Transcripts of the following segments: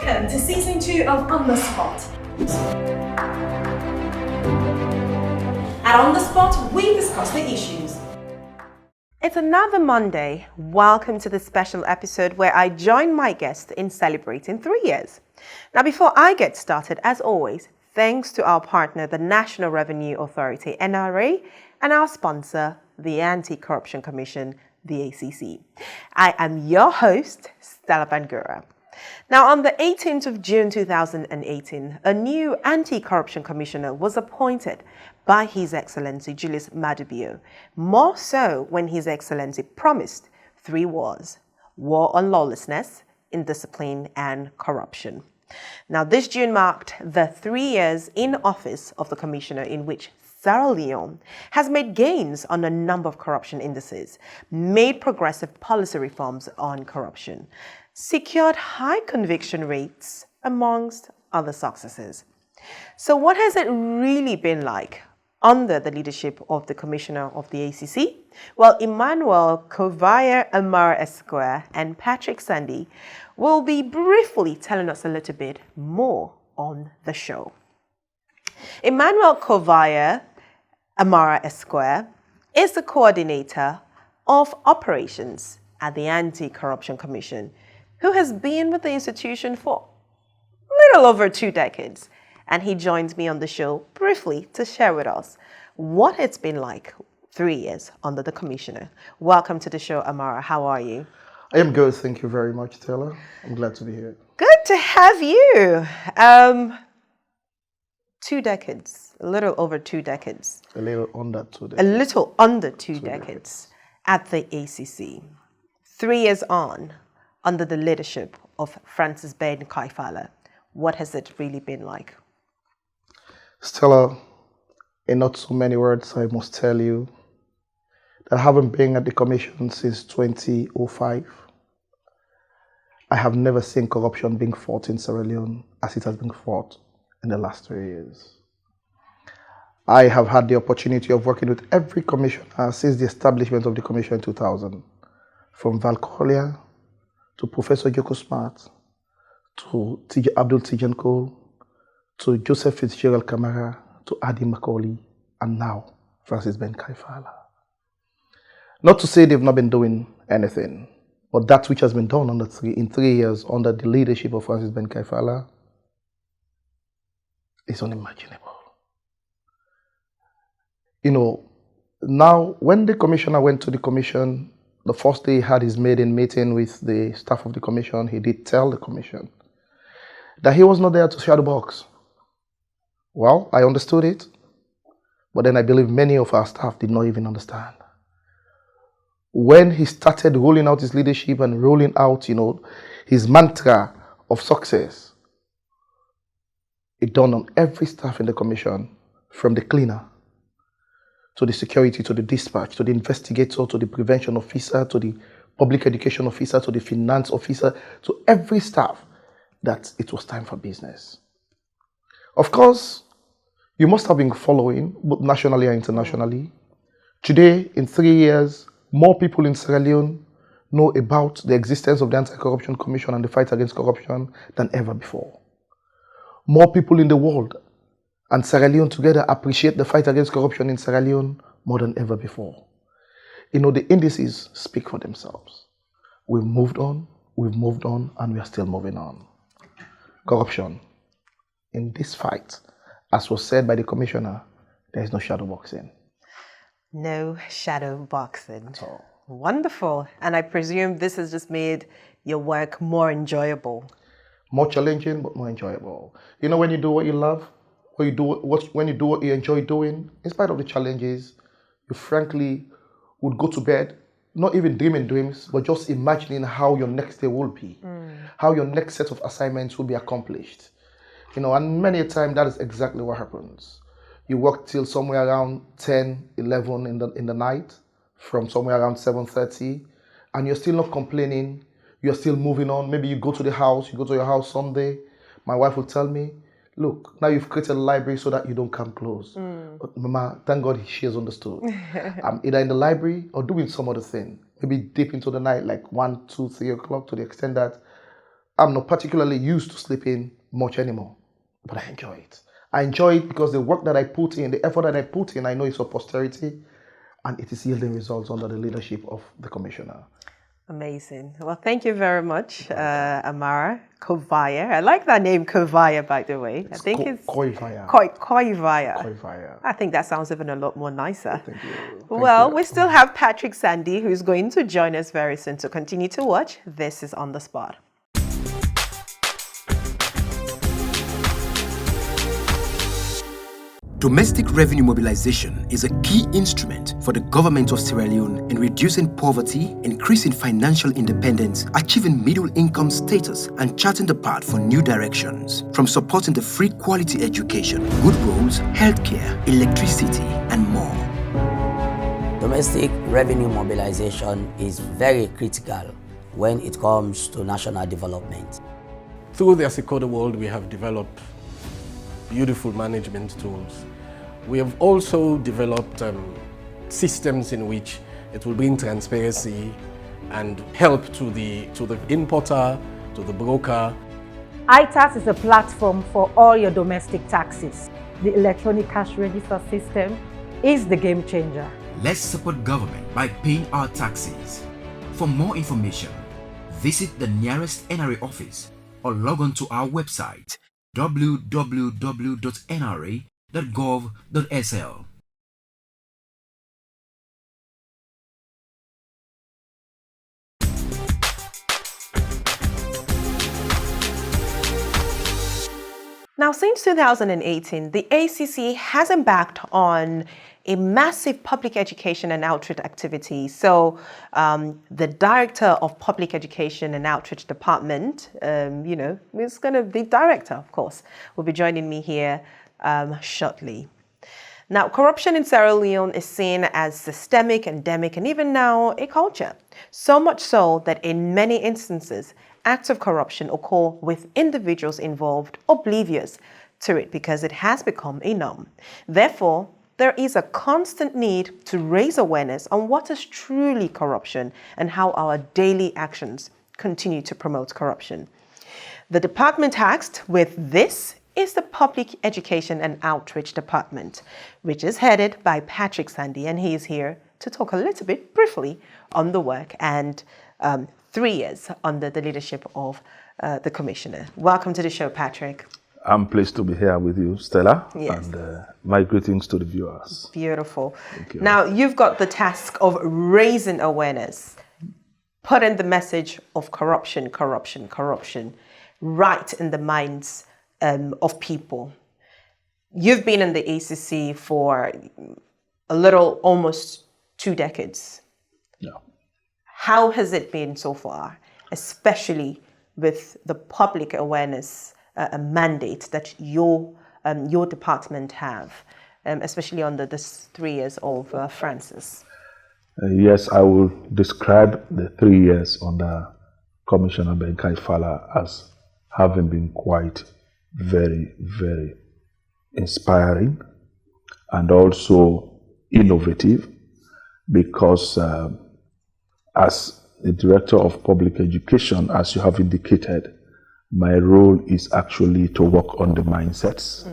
Welcome to season 2 of On the Spot. At On the Spot, we discuss the issues. It's another Monday. Welcome to the special episode where I join my guest in celebrating 3 years. Now, before I get started, as always, thanks to our partner, the National Revenue Authority, NRA, and our sponsor, the Anti-Corruption Commission, the ACC. I am your host, Stella Bangura. Now, on the 18th of June 2018, a new anti-corruption commissioner was appointed by His Excellency Julius Madubio, more so when His Excellency promised 3 wars: war on lawlessness, indiscipline, and corruption. Now, this June marked the 3 years in office of the commissioner, in which Sierra Leone has made gains on a number of corruption indices, made progressive policy reforms on corruption, secured high conviction rates, amongst other successes. So what has it really been like under the leadership of the Commissioner of the ACC? Well, Emmanuel Kovaya Amara Esquire and Patrick Sandy will be briefly telling us a little bit more on the show. Emmanuel Kovaya Amara Esquire is the coordinator of operations at the Anti-Corruption Commission, who has been with the institution for a little over 2 decades. And he joins me on the show briefly to share with us what it's been like 3 years under the commissioner. Welcome to the show, Amara. How are you? I am good. Thank you very much, Taylor. I'm glad to be here. Good to have you. 2 decades, a little over 2 decades. A little under 2 A decades. little under two decades at the ACC. 3 years on, under the leadership of Francis Ben Kaifala. What has it really been like? Stella, in not so many words, I must tell you that having been at the commission since 2005, I have never seen corruption being fought in Sierra Leone as it has been fought in the last 3 years. I have had the opportunity of working with every commissioner since the establishment of the commission in 2000, from Val Collier to Professor Joko Smart, to Abdul Tijan Cole, to Joseph Fitzgerald Kamara, to Adi Macaulay, and now Francis Ben Kaifala. Not to say they've not been doing anything, but that which has been done in 3 years under the leadership of Francis Ben Kaifala is unimaginable. You know, now when the commissioner went to the commission, the first day he had his maiden meeting with the staff of the commission, he did tell the commission that he was not there to shadow box. Well, I understood it, but then I believe many of our staff did not even understand. When he started rolling out his leadership and rolling out, his mantra of success, it dawned on every staff in the commission, from the cleaner to the security, to the dispatch, to the investigator, to the prevention officer, to the public education officer, to the finance officer, to every staff, that it was time for business. Of course, you must have been following, both nationally and internationally. Today, in 3 years, more people in Sierra Leone know about the existence of the Anti-Corruption Commission and the fight against corruption than ever before. More people in the world and Sierra Leone together appreciate the fight against corruption in Sierra Leone more than ever before. The indices speak for themselves. We've moved on, and we are still moving on. Corruption. In this fight, as was said by the commissioner, there is no shadow boxing. No shadow boxing. At all. Wonderful. And I presume this has just made your work more enjoyable. More challenging, but more enjoyable. When you do what you love, when you do what you enjoy doing, in spite of the challenges, you frankly would go to bed, not even dreaming dreams, but just imagining how your next day will be, how your next set of assignments will be accomplished. And many a time that is exactly what happens. You work till somewhere around 10, 11 in the night, from somewhere around 7:30, and you're still not complaining. You're still moving on. Maybe you go to your house Sunday. My wife will tell me, look, now you've created a library so that you don't come close. But Mama, thank God she has understood. I'm either in the library or doing some other thing. Maybe deep into the night, like 1, 2, 3 o'clock, to the extent that I'm not particularly used to sleeping much anymore, but I enjoy it. I enjoy it because the work that I put in, the effort that I put in, I know it's for posterity, and it is yielding results under the leadership of the commissioner. Amazing. Well, thank you very much, Amara Kovaya. I like that name, Kovaya, by the way. I think it's Koivaya. Koivaya. Koivaya. I think that sounds even a lot more nicer. Thank you. Well, we still have Patrick Sandy, who's going to join us very soon. So continue to watch. This is On the Spot. Domestic revenue mobilization is a key instrument for the government of Sierra Leone in reducing poverty, increasing financial independence, achieving middle income status, and charting the path for new directions. From supporting the free quality education, good roads, healthcare, electricity, and more. Domestic revenue mobilization is very critical when it comes to national development. Through the Asikoda World, we have developed beautiful management tools. We have also developed systems in which it will bring transparency and help to the importer, to the broker. iTax is a platform for all your domestic taxes. The electronic cash register system is the game changer. Let's support government by paying our taxes. For more information, visit the nearest NRA office or log on to our website www.nra.gov.sl. Now, since 2018, the ACC has embarked on a massive public education and outreach activity. So the Director of Public Education and Outreach Department, is going to be director, of course, will be joining me here shortly. Now, corruption in Sierra Leone is seen as systemic, endemic, and even now a culture. So much so that in many instances, acts of corruption occur with individuals involved oblivious to it because it has become a norm. Therefore, there is a constant need to raise awareness on what is truly corruption and how our daily actions continue to promote corruption. The department tasked with this is the Public Education and Outreach Department, which is headed by Patrick Sandy, and he is here to talk a little bit briefly on the work and 3 years under the leadership of the Commissioner. Welcome to the show, Patrick. I'm pleased to be here with you, Stella, Yes. and my greetings to the viewers. Beautiful. Thank you. Now, you've got the task of raising awareness, putting the message of corruption right in the minds of people. You've been in the ACC for almost 2 decades. Yeah. How has it been so far, especially with the public awareness mandate that your department have, especially under this 3 years of Francis? Yes, I will describe the 3 years under Commissioner Ben Kaifala as having been quite very, very inspiring and also innovative, because as the Director of Public Education, as you have indicated, my role is actually to work on the mindsets.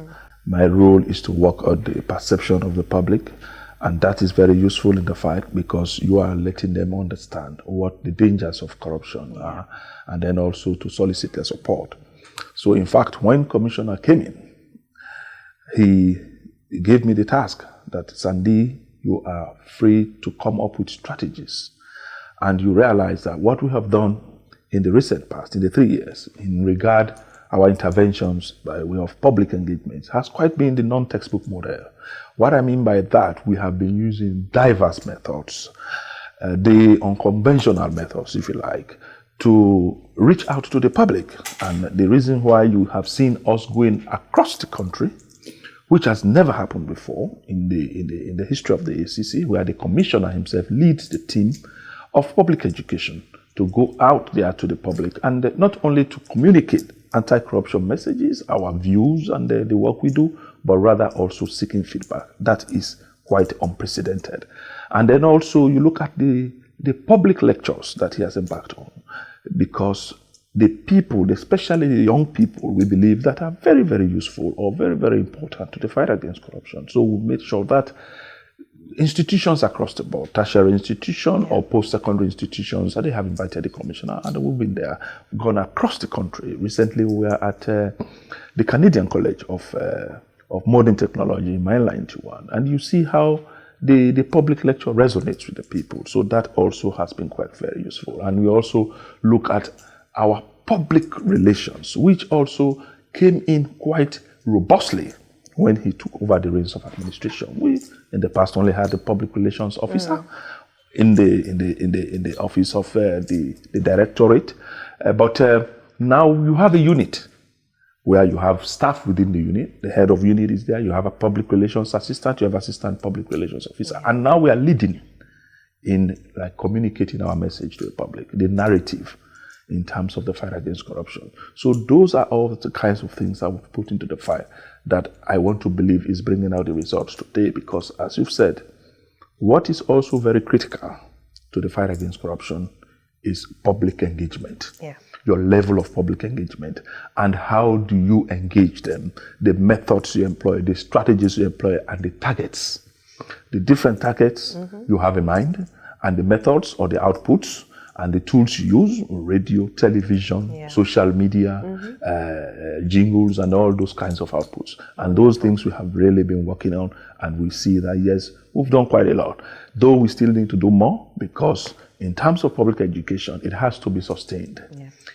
My role is to work on the perception of the public, and that is very useful in the fight because you are letting them understand what the dangers of corruption are, and then also to solicit their support. So in fact, when Commissioner came in, he gave me the task that, Sandy, you are free to come up with strategies. And you realize that what we have done in the recent past, in the 3 years, in regard our interventions by way of public engagement, has quite been the non-textbook model. What I mean by that, we have been using diverse methods, the unconventional methods, if you like, to reach out to the public. And the reason why you have seen us going across the country, which has never happened before in the history of the ACC, where the Commissioner himself leads the team of public education to go out there to the public and not only to communicate anti-corruption messages, our views and the work we do, but rather also seeking feedback. That is quite unprecedented. And then also you look at the public lectures that he has embarked on, because the people, especially the young people, we believe that are very, very useful or very, very important to the fight against corruption. So we made sure that institutions across the board, tertiary institutions or post-secondary institutions, they have invited the commissioner, and we've been there, gone across the country. Recently, we were at the Canadian College of Modern Technology in Mainline 21, and you see how the public lecture resonates with the people. So that also has been quite very useful. And we also look at our public relations, which also came in quite robustly when he took over the reins of administration. We, in the past, only had the public relations officer in the office of the directorate, but now you have a unit where you have staff within the unit. The head of unit is there. You have a public relations assistant. You have assistant public relations officer, and now we are leading in like communicating our message to the public, the narrative in terms of the fight against corruption. So those are all the kinds of things that we've put into the fight that I want to believe is bringing out the results today, because as you've said, what is also very critical to the fight against corruption is public engagement. Your level of public engagement and how do you engage them, the methods you employ, the strategies you employ, and the targets. The different targets you have in mind, and the methods or the outputs and the tools you use, radio, television, social media, jingles, and all those kinds of outputs. And those things we have really been working on, and we see that, yes, we've done quite a lot. Though we still need to do more, because in terms of public education, it has to be sustained.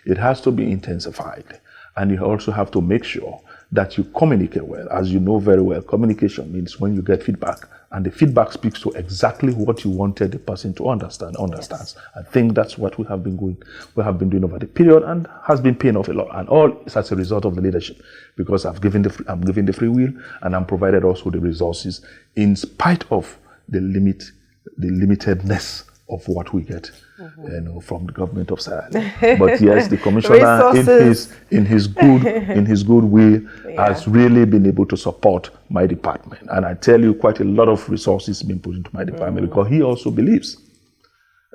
It has to be intensified. And you also have to make sure that you communicate well. As you know very well, communication means when you get feedback, and the feedback speaks to exactly what you wanted the person to understands. I think that's what we have been doing over the period, and has been paying off a lot. And all is as a result of the leadership, because I'm given the free will, and I'm provided also the resources in spite of the limitedness of what we get from the government of Sierra Leone. But yes, the commissioner in his good will has really been able to support my department. And I tell you, quite a lot of resources been put into my department, because he also believes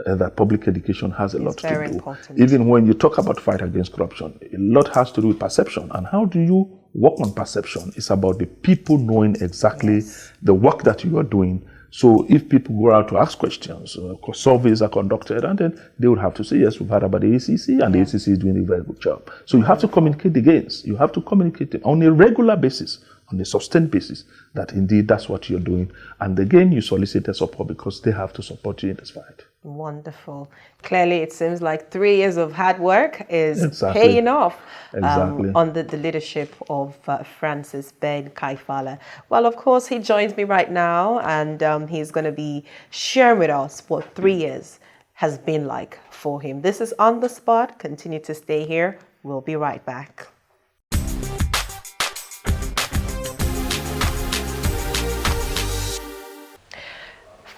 that public education has a lot to do. Important. Even when you talk about fight against corruption, a lot has to do with perception. And how do you work on perception? It's about the people knowing exactly the work that you are doing. So if people go out to ask questions, surveys are conducted, and then they would have to say, yes, we've heard about the ACC, and the ACC is doing a very good job. So you have to communicate the gains. You have to communicate them on a regular basis, on a sustained basis, that indeed that's what you're doing. And again, you solicit their support, because they have to support you in this fight. Wonderful. Clearly, it seems like 3 years of hard work is paying off under the leadership of Francis Ben Kaifala. Well, of course, he joins me right now, and he's going to be sharing with us what 3 years has been like for him. This is On the Spot. Continue to stay here. We'll be right back.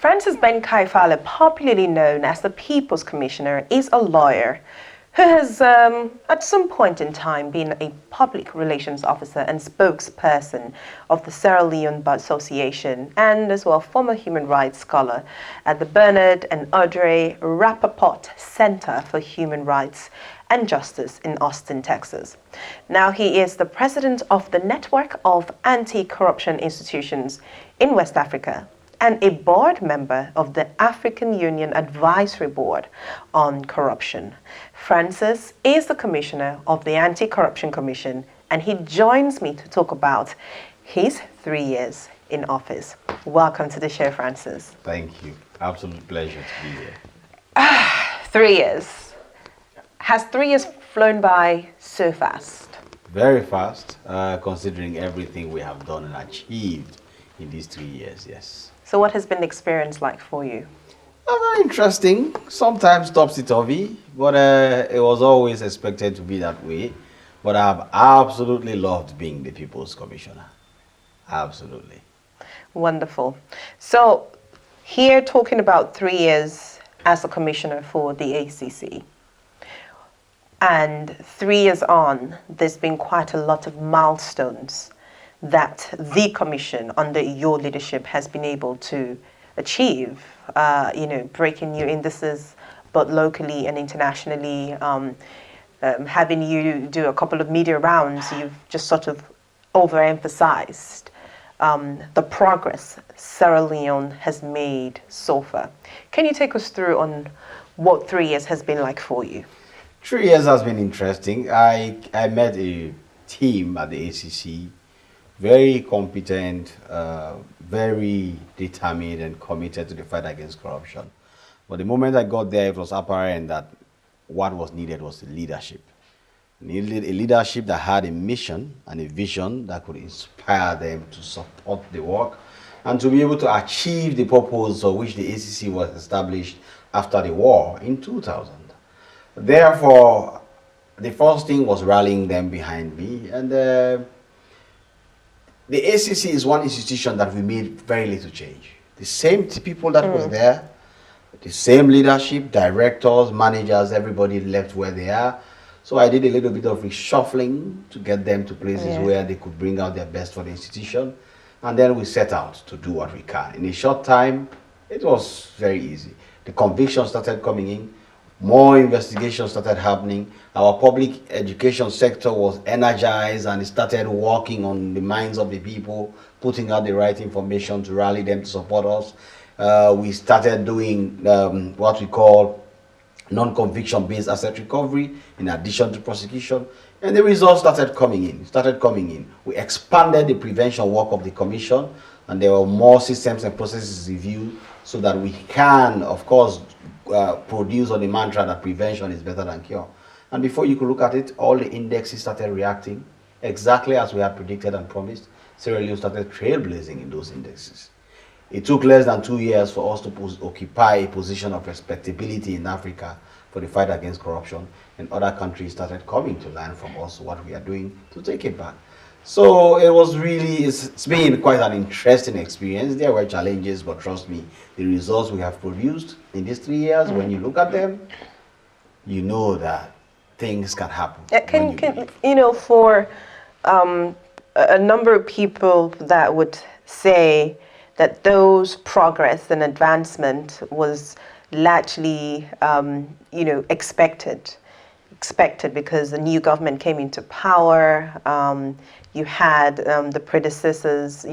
Francis Ben Kaifala, popularly known as the People's Commissioner, is a lawyer who has, at some point in time, been a public relations officer and spokesperson of the Sierra Leone Bar Association, and as well former human rights scholar at the Bernard and Audrey Rappaport Center for Human Rights and Justice in Austin, Texas. Now he is the president of the Network of Anti-Corruption Institutions in West Africa, and a board member of the African Union Advisory Board on Corruption. Francis is the commissioner of the Anti-Corruption Commission, and he joins me to talk about his 3 years in office. Welcome to the show, Francis. Thank you. Absolute pleasure to be here. 3 years. Has 3 years flown by so fast? Very fast, considering everything we have done and achieved in these 3 years, yes. So what has been the experience like for you? Very interesting, sometimes topsy-turvy, but it was always expected to be that way. But I've absolutely loved being the People's Commissioner. Absolutely. Wonderful. So here talking about 3 years as a commissioner for the ACC. And 3 years on, there's been quite a lot of milestones that the commission under your leadership has been able to achieve, breaking new indices, but locally and internationally, having you do a couple of media rounds, you've just sort of overemphasized the progress Sierra Leone has made so far. Can you take us through on what 3 years has been like for you? 3 years has been interesting. I met a team at the ACC, very competent, very determined and committed to the fight against corruption. But the moment I got there, it was apparent that what was needed was leadership. Needed a leadership that had a mission and a vision that could inspire them to support the work and to be able to achieve the purpose for which the ACC was established after the war in 2000. Therefore, the first thing was rallying them behind me, and the ACC is one institution that we made very little change. The same people that was there, the same leadership, directors, managers, everybody left where they are. So I did a little bit of reshuffling to get them to places where they could bring out their best for the institution. And then we set out to do what we can. In a short time, it was very easy. The conviction started coming in. More investigations started happening. Our public education sector was energized and it started working on the minds of the people, putting out the right information to rally them to support us. We started doing what we call non-conviction based asset recovery in addition to prosecution, and the results started coming in. We expanded the prevention work of the commission, and there were more systems and processes reviewed so that we can, of course, produce on the mantra that prevention is better than cure. And before you could look at it, all the indexes started reacting exactly as we had predicted and promised. Sierra Leone started trailblazing in those indexes. It took less than 2 years for us to occupy a position of respectability in Africa for the fight against corruption, and other countries started coming to learn from us what we are doing to take it back. So it was really, it's been quite an interesting experience. There were challenges, but trust me, the results we have produced in these 3 years, when you look at them, you know that things can happen. For a number of people that would say that those progress and advancement was largely, expected because the new government came into power. You had the predecessors,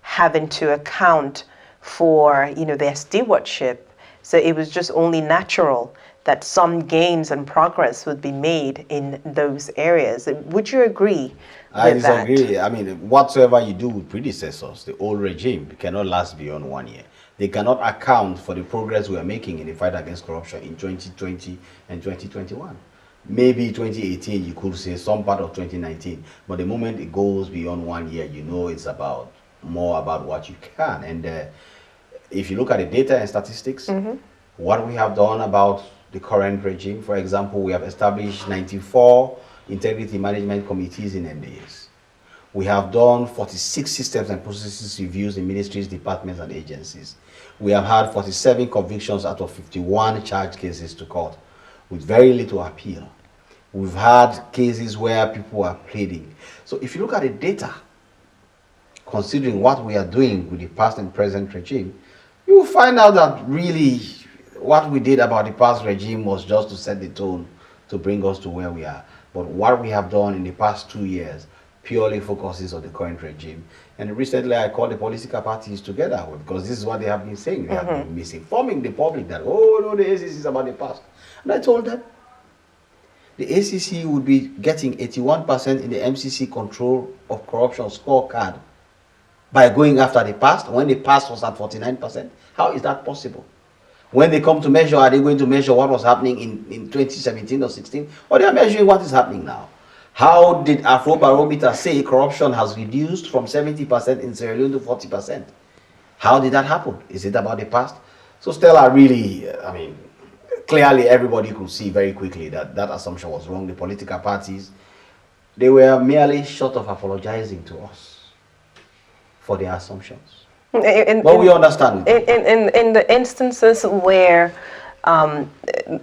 having to account for, their stewardship. So it was just only natural that some gains and progress would be made in those areas. Would you agree with that? I disagree. I mean, whatsoever you do with predecessors, the old regime cannot last beyond 1 year. They cannot account for the progress we are making in the fight against corruption in 2020 and 2021. Maybe 2018, you could say some part of 2019, but the moment it goes beyond 1 year, it's more about what you can. And if you look at the data and statistics, what we have done about the current regime, for example, we have established 94 integrity management committees in MDAs. We have done 46 systems and processes reviews in ministries, departments, and agencies. We have had 47 convictions out of 51 charge cases to court with very little appeal. We've had cases where people are pleading. So if you look at the data, considering what we are doing with the past and present regime, you will find out that really what we did about the past regime was just to set the tone to bring us to where we are. But what we have done in the past 2 years purely focuses on the current regime. And recently I called the political parties together because this is what they have been saying. They have been misinforming the public that, oh no, the ACC is about the past. And I told them the ACC would be getting 81% in the MCC control of corruption scorecard by going after the past when the past was at 49%. How is that possible? When they come to measure, are they going to measure what was happening in 2017 or 16? Or they are measuring what is happening now? How did Afrobarometer say corruption has reduced from 70% in Sierra Leone to 40%? How did that happen? Is it about the past? So Stella, really, clearly everybody could see very quickly that that assumption was wrong. The political parties, they were merely short of apologizing to us for their assumptions. But we understand. In the instances where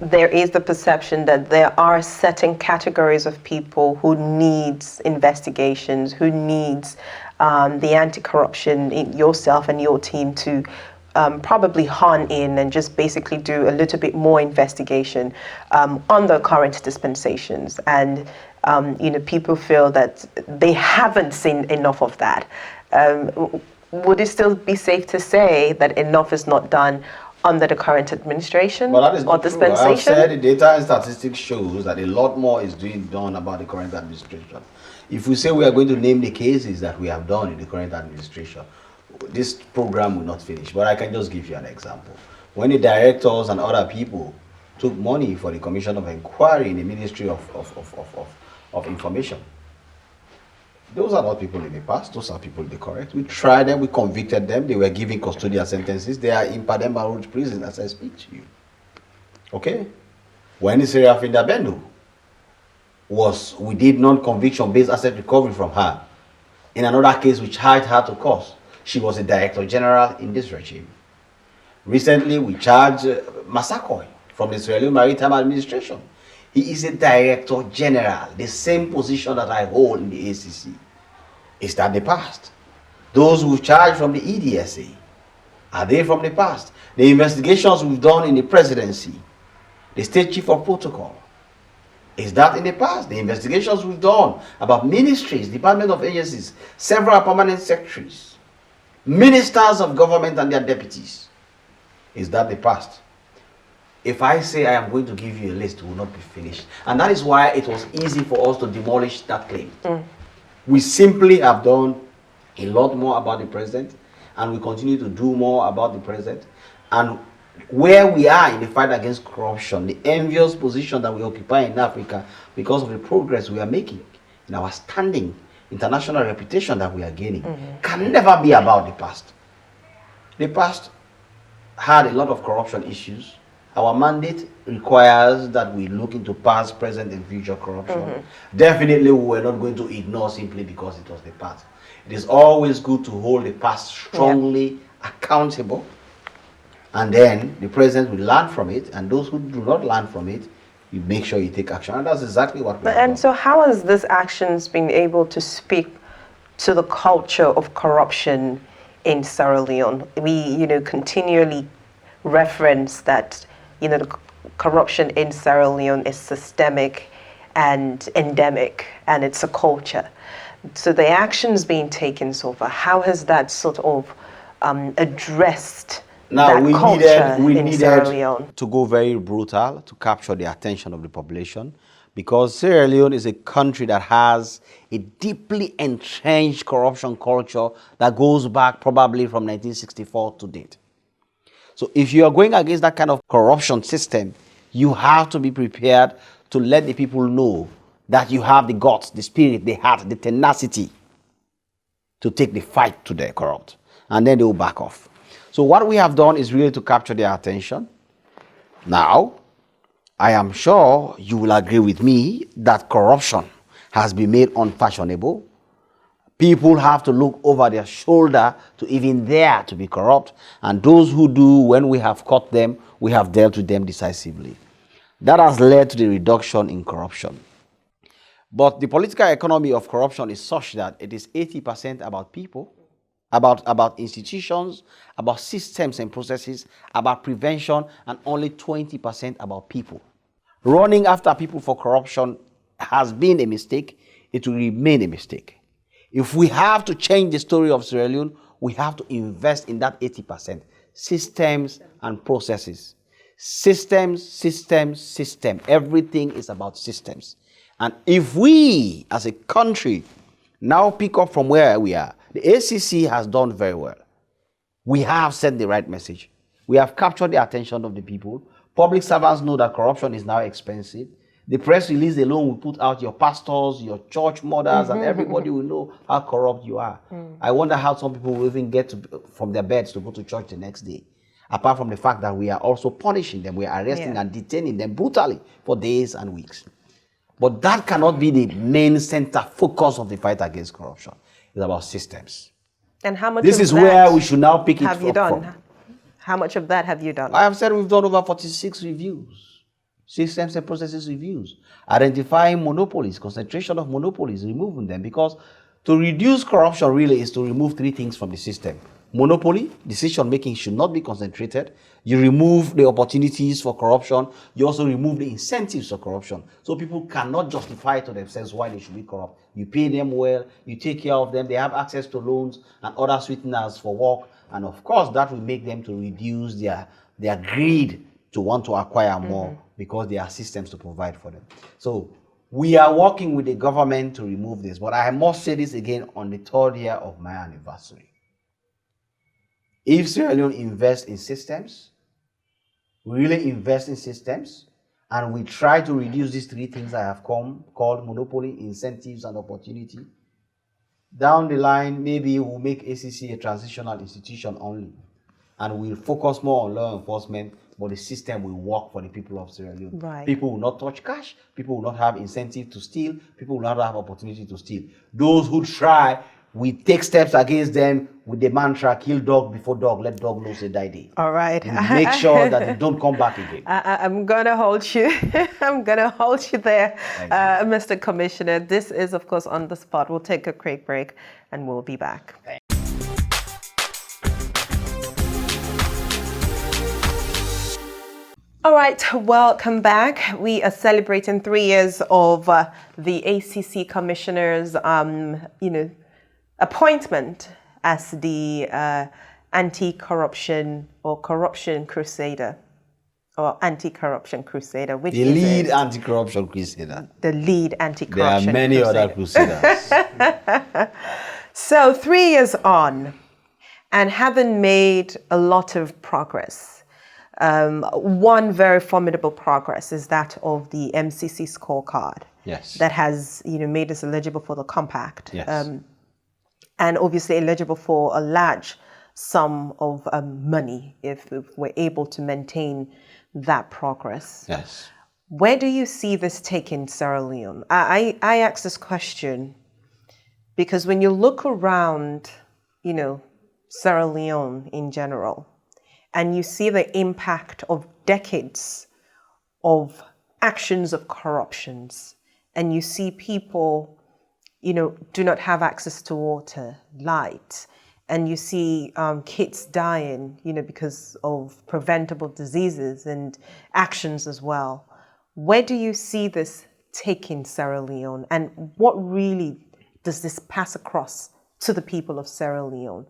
there is the perception that there are certain categories of people who needs investigations, who needs the anti-corruption, yourself and your team to probably hone in and just basically do a little bit more investigation on the current dispensations. And people feel that they haven't seen enough of that. Would it still be safe to say that enough is not done under the current administration But that is or not true. dispensation? I've said the data and statistics shows that a lot more is being done about the current administration. If we say we are going to name the cases that we have done in the current administration, this program will not finish. But I can just give you an example. When the directors and other people took money for the Commission of Inquiry in the Ministry of Information, those are not people in the past, those are people in the current. We tried them, we convicted them, they were given custodial sentences, they are in Pademba Road prison as I speak to you. Okay? When Serafinda Bendu we did non-conviction based asset recovery from her. In another case, we charged her to court. She was a director general in this regime. Recently, we charged Masakoi from the Sierra Leone Maritime Administration. He is a director general, the same position that I hold in the ACC. Is that the past? Those who charged from the EDSA, are they from the past? The investigations we've done in the presidency, the state chief of protocol, is that in the past? The investigations we've done about ministries, department of agencies, several permanent secretaries, ministers of government and their deputies, is that the past? If I say I am going to give you a list, it will not be finished. And that is why it was easy for us to demolish that claim. We simply have done a lot more about the president, and we continue to do more about the president. And where we are in the fight against corruption, the envious position that we occupy in Africa because of the progress we are making in our standing, international reputation that we are gaining, can never be about the past. The past had a lot of corruption issues. Our mandate requires that we look into past, present, and future corruption. Definitely, we were not going to ignore simply because it was the past. It is always good to hold the past strongly accountable, and then the present will learn from it, and those who do not learn from it, you make sure you take action. And that's exactly what we have done. So how has this actions been able to speak to the culture of corruption in Sierra Leone? We, continually reference that the corruption in Sierra Leone is systemic and endemic, and it's a culture. So the actions being taken so far, how has that sort of addressed that culture in Sierra Leone? To go very brutal to capture the attention of the population, because Sierra Leone is a country that has a deeply entrenched corruption culture that goes back probably from 1964 to date. So if you are going against that kind of corruption system, you have to be prepared to let the people know that you have the guts, the spirit, the heart, the tenacity to take the fight to the corrupt. And then they will back off. So what we have done is really to capture their attention. Now, I am sure you will agree with me that corruption has been made unfashionable. People have to look over their shoulder to even dare to be corrupt. And those who do, when we have caught them, we have dealt with them decisively. That has led to the reduction in corruption. But the political economy of corruption is such that it is 80% about people, about institutions, about systems and processes, about prevention, and only 20% about people. Running after people for corruption has been a mistake. It will remain a mistake. If we have to change the story of Sierra Leone, we have to invest in that 80%. Systems and processes. Systems. Everything is about systems. And if we, as a country, now pick up from where we are, the ACC has done very well. We have sent the right message. We have captured the attention of the people. Public servants know that corruption is now expensive. The press release alone will put out your pastors, your church mothers, and everybody will know how corrupt you are. I wonder how some people will even get from their beds to go to church the next day. Apart from the fact that we are also punishing them, we are arresting and detaining them brutally for days and weeks. But that cannot be the main center focus of the fight against corruption. It's about systems. And how much this is where we should now pick it up from. How much of that have you done? I have said we've done over 46 reviews. Systems and processes reviews. Identifying monopolies, concentration of monopolies, removing them. Because to reduce corruption really is to remove three things from the system. monopoly. Decision making should not be concentrated. You remove the opportunities for corruption. You also remove the incentives for corruption. So people cannot justify to themselves why they should be corrupt. You pay them well, you take care of them, they have access to loans and other sweeteners for work. And of course, that will make them to reduce their greed to want to acquire more because there are systems to provide for them. So we are working with the government to remove this. But I must say this again on the 3rd year of my anniversary. If Sierra Leone invests in systems, we really invest in systems, and we try to reduce these 3 things I have called monopoly, incentives, and opportunity, down the line, maybe we'll make ACC a transitional institution only, and we'll focus more on law enforcement, but the system will work for the people of Sierra Leone. Right. People will not touch cash, people will not have incentive to steal, people will not have opportunity to steal. Those who try, we take steps against them with the mantra, kill dog before dog, let dog know say die day. All right. We make sure that they don't come back again. I'm going to hold you. I'm going to hold you there, Mr. Commissioner. This is, of course, On the Spot. We'll take a quick break and we'll be back. All right, welcome back. We are celebrating 3 years of the ACC Commissioner's, appointment as the anti-corruption or corruption crusader, or anti-corruption crusader, which the is lead it? Anti-corruption crusader. The lead anti-corruption. There are many crusader. other crusaders. So 3 years on, and having made a lot of progress. One very formidable progress is that of the MCC scorecard. Yes. That has, made us eligible for the compact. Yes. And obviously eligible for a large sum of money if we're able to maintain that progress. Yes. Where do you see this taking Sierra Leone? I ask this question because when you look around, Sierra Leone in general, and you see the impact of decades of actions of corruptions, and you see people, do not have access to water, light, and you see kids dying, because of preventable diseases and actions as well. Where do you see this taking Sierra Leone, and what really does this pass across to the people of Sierra Leone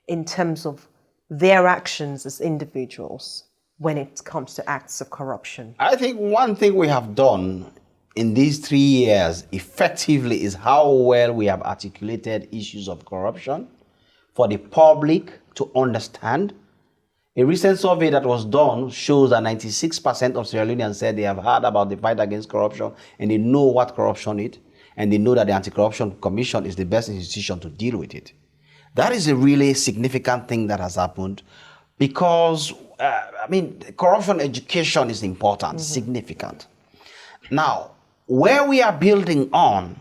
in terms of their actions as individuals when it comes to acts of corruption? I think one thing we have done in these 3 years effectively is how well we have articulated issues of corruption for the public to understand. A recent survey that was done shows that 96% of Sierra Leoneans said they have heard about the fight against corruption and they know what corruption is, and they know that the Anti-Corruption Commission is the best institution to deal with it. That is a really significant thing that has happened because, corruption education is important, significant. Now, where we are building on,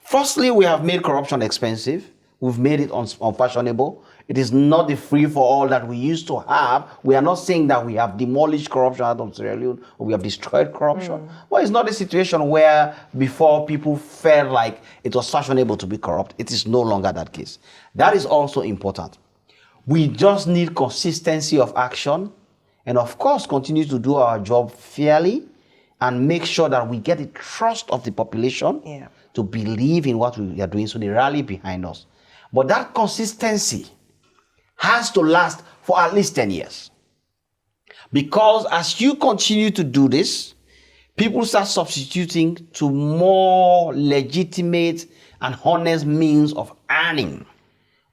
firstly, we have made corruption expensive. We've made it unfashionable. It is not the free-for-all that we used to have. We are not saying that we have demolished corruption out of Sierra Leone or we have destroyed corruption. Well, it's not a situation where before people felt like it was fashionable to be corrupt. It is no longer that case. That is also important. We just need consistency of action and, of course, continue to do our job fairly and make sure that we get the trust of the population to believe in what we are doing so they rally behind us. But that consistency has to last for at least 10 years. Because as you continue to do this, people start substituting to more legitimate and honest means of earning.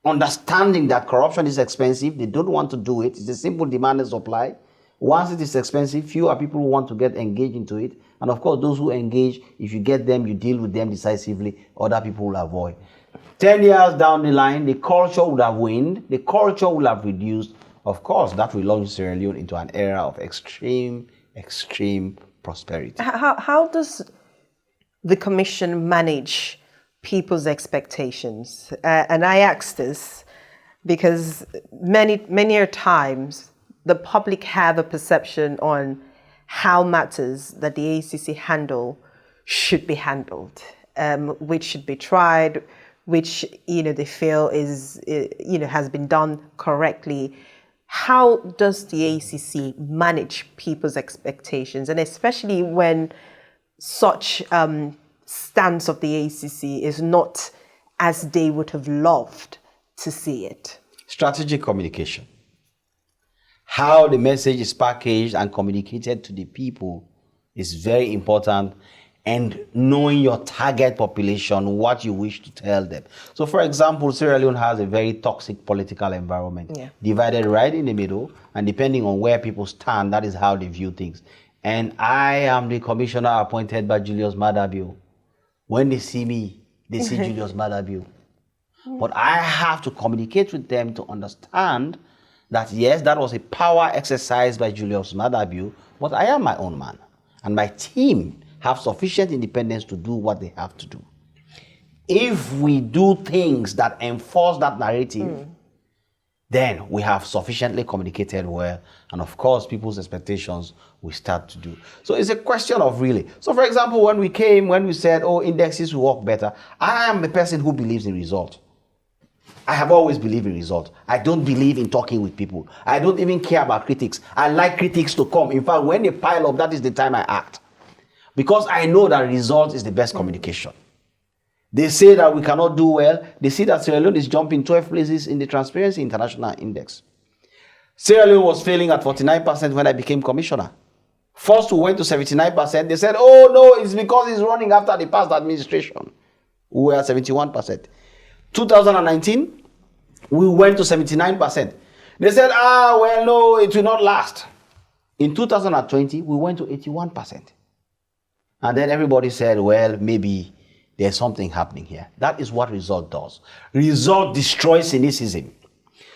Understanding that corruption is expensive, they don't want to do it. It's a simple demand and supply. Once it is expensive, fewer people want to get engaged into it. And of course, those who engage, if you get them, you deal with them decisively, other people will avoid. 10 years down the line, the culture would have waned, the culture will have reduced. Of course, that will launch Sierra Leone into an era of extreme prosperity. How does the Commission manage people's expectations? And I ask this because many times the public have a perception on how matters that the ACC handle should be handled, which should be tried, which, they feel is, has been done correctly. How does the ACC manage people's expectations, and especially when such stance of the ACC is not as they would have loved to see it? Strategic communication. How the message is packaged and communicated to the people is very important, and knowing your target population, what you wish to tell them. So, for example, Sierra Leone has a very toxic political environment, divided right in the middle, and depending on where people stand, that is how they view things. And I am the commissioner appointed by Julius Maada Bio. When they see me, they see Julius Maada Bio. But I have to communicate with them to understand that, yes, that was a power exercise by Julius Maada Bio, but I am my own man. And my team have sufficient independence to do what they have to do. If we do things that enforce that narrative, then we have sufficiently communicated well, and of course, people's expectations we start to do. So it's a question of really. So for example, when we said, oh, indexes will work better, I am a person who believes in result. I have always believed in result. I don't believe in talking with people. I don't even care about critics. I like critics to come. In fact, when they pile up, that is the time I act. Because I know that result is the best communication. They say that we cannot do well. They see that Sierra Leone is jumping 12 places in the Transparency International Index. Sierra Leone was failing at 49% when I became commissioner. First, we went to 79%. They said, oh, no, it's because it's running after the past administration. We were at 71%. 2019, we went to 79%. They said, well, no, it will not last. In 2020, we went to 81%. And then everybody said, well, maybe there's something happening here. That is what result does. Result destroys cynicism.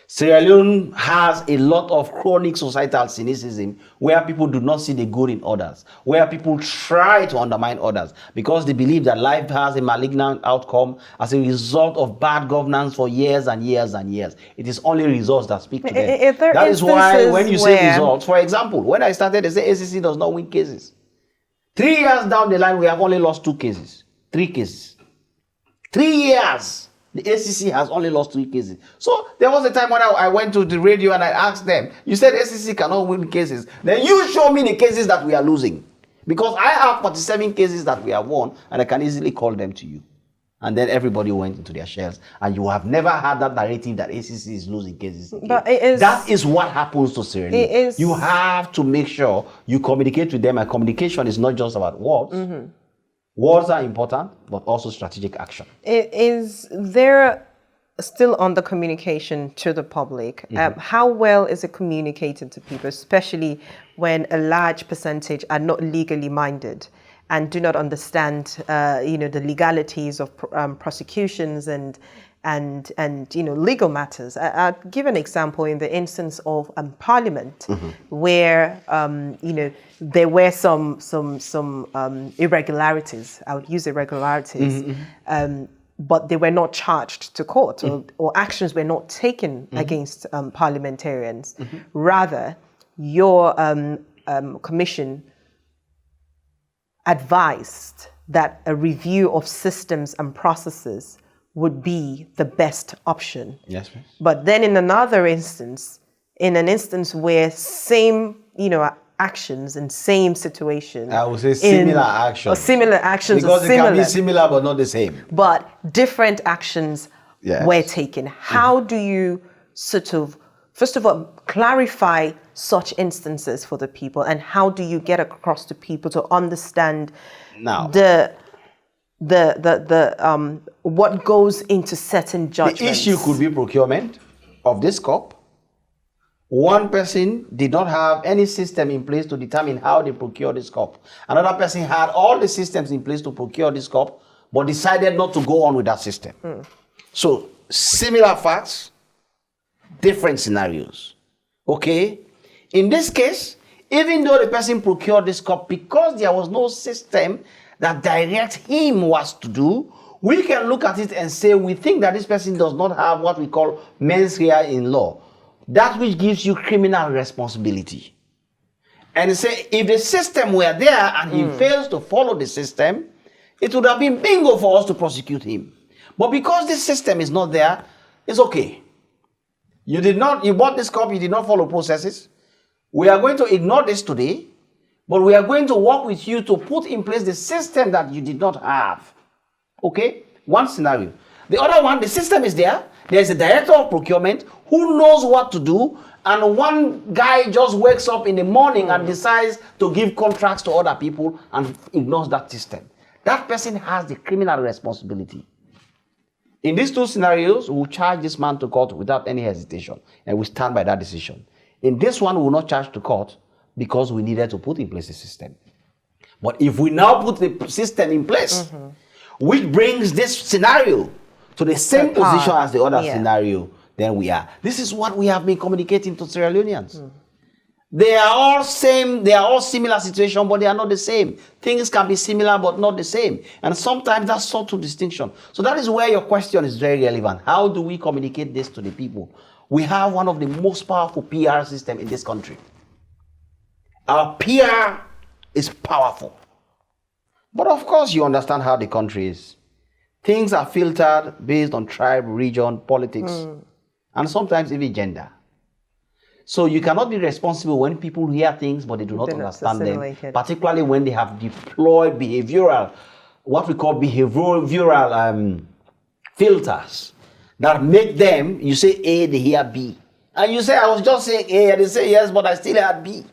Sierra Leone has a lot of chronic societal cynicism where people do not see the good in others, where people try to undermine others because they believe that life has a malignant outcome as a result of bad governance for years and years and years. It is only results that speak to them. That is why when you say results, for example, when I started, they say ACC does not win cases. 3 years down the line, we have only lost 2 cases. 3 cases. 3 years. The ACC has only lost 3 cases. So there was a time when I went to the radio and I asked them, you said ACC cannot win cases. Then you show me the cases that we are losing. Because I have 47 cases that we have won and I can easily call them to you. And then everybody went into their shells. And you have never had that narrative that ACC is losing cases. But that is what happens to Sierra Leone. You have to make sure you communicate with them. And communication is not just about words. Words are important, but also strategic action. Is there still on the communication to the public? How well is it communicated to people, especially when a large percentage are not legally minded and do not understand, the legalities of prosecutions and legal matters? I'll give an example in the instance of Parliament, where there were some irregularities. I would use irregularities, but they were not charged to court, or actions were not taken against parliamentarians. Rather, your commission advised that a review of systems and processes would be the best option. Yes, please. But then in another instance, where same, actions and same situation. I would say similar actions. Or similar actions. Because it can be similar but not the same. But different actions were taken. How do you sort of, first of all, clarify such instances for the people, and how do you get across to people to understand what goes into certain judgments? The issue could be procurement of this cup. One person did not have any system in place to determine how they procure this cup. Another person had all the systems in place to procure this cup, but decided not to go on with that system. So, similar facts, different scenarios. Okay? In this case, even though the person procured this cup, because there was no system that directs him what to do, we can look at it and say we think that this person does not have what we call mens rea in law, that which gives you criminal responsibility. And say if the system were there and he fails to follow the system, it would have been bingo for us to prosecute him. But because this system is not there, it's okay. You bought this cup, you did not follow processes. We are going to ignore this today, but we are going to work with you to put in place the system that you did not have. Okay? One scenario. The other one, the system is there. There's a director of procurement who knows what to do, and one guy just wakes up in the morning and decides to give contracts to other people and ignores that system. That person has the criminal responsibility. In these two scenarios, we will charge this man to court without any hesitation, and we stand by that decision. In this one, we will not charge to court because we needed to put in place a system. But if we now put the system in place, which brings this scenario to the same position as the other scenario, then we are. This is what we have been communicating to Sierra Leoneans. They are all similar situations, but they are not the same. Things can be similar, but not the same. And sometimes that's subtle distinction. So that is where your question is very relevant. How do we communicate this to the people? We have one of the most powerful PR systems in this country. Our PR is powerful. But of course, you understand how the country is. Things are filtered based on tribe, region, politics, and sometimes even gender. So you cannot be responsible when people hear things but they do not understand them, particularly when they have deployed what we call behavioral filters that make them, you say A, they hear B. And you say, I was just saying A, and they say yes, but I still heard B.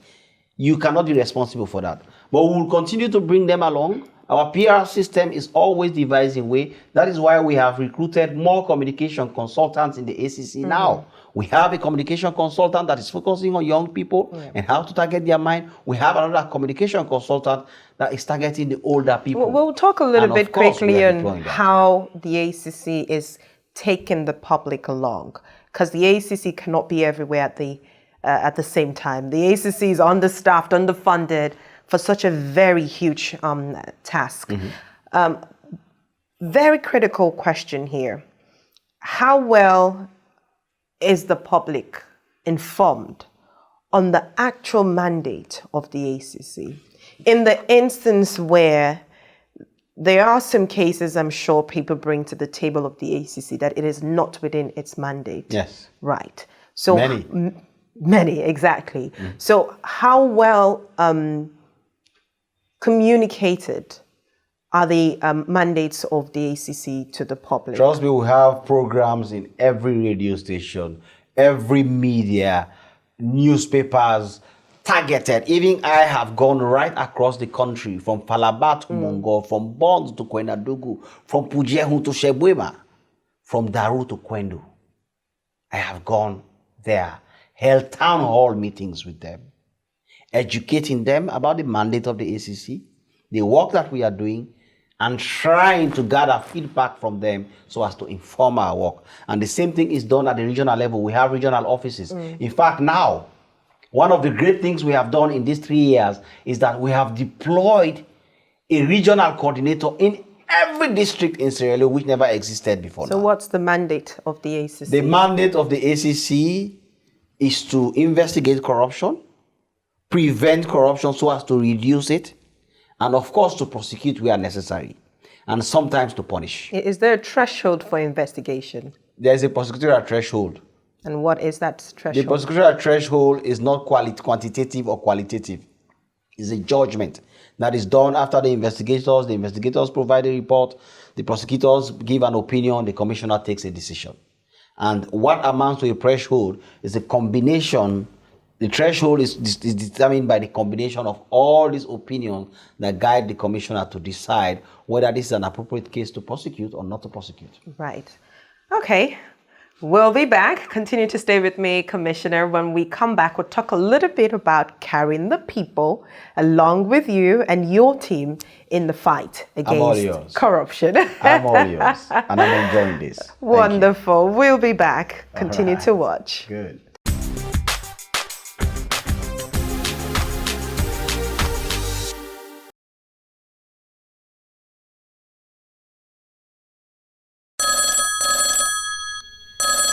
You cannot be responsible for that. But we will continue to bring them along. Our PR system is always devising way. That is why we have recruited more communication consultants in the ACC now. We have a communication consultant that is focusing on young people and how to target their mind. We have another communication consultant that is targeting the older people. We'll talk a little bit quickly on how the ACC is taking the public along, because the ACC cannot be everywhere at the same time. The ACC is understaffed, underfunded for such a very huge task. Very critical question here. How well is the public informed on the actual mandate of the ACC? In the instance where there are some cases I'm sure people bring to the table of the ACC that it is not within its mandate. Yes. Right. So many, exactly. Mm. So how well communicated are the mandates of the ACC to the public? Trust me, we have programs in every radio station, every media, newspapers, targeted. Even I have gone right across the country, from Falaba to Mongo, from Bond to Kwenadugu, from Pujehu to Shebwema, from Daru to Kwendu. I have gone there, held town hall meetings with them, educating them about the mandate of the ACC, the work that we are doing, and trying to gather feedback from them so as to inform our work. And the same thing is done at the regional level. We have regional offices. In fact, now, one of the great things we have done in these 3 years is that we have deployed a regional coordinator in every district in Sierra Leone, which never existed before. So what's the mandate of the ACC? The mandate of the ACC is to investigate corruption, prevent corruption so as to reduce it, and of course to prosecute where necessary, and sometimes to punish. Is there a threshold for investigation? There is a prosecutorial threshold. And what is that threshold? The prosecutorial threshold is not quantitative or qualitative. It's a judgment that is done after the investigators provide a report, the prosecutors give an opinion, the commissioner takes a decision. And what amounts to a threshold is a combination. The threshold is determined by the combination of all these opinions that guide the commissioner to decide whether this is an appropriate case to prosecute or not to prosecute. Right. Okay. We'll be back. Continue to stay with me, Commissioner. When we come back, we'll talk a little bit about carrying the people along with you and your team in the fight against corruption. I'm all yours. And I'm enjoying this. Wonderful. We'll be back. Continue to watch. Good.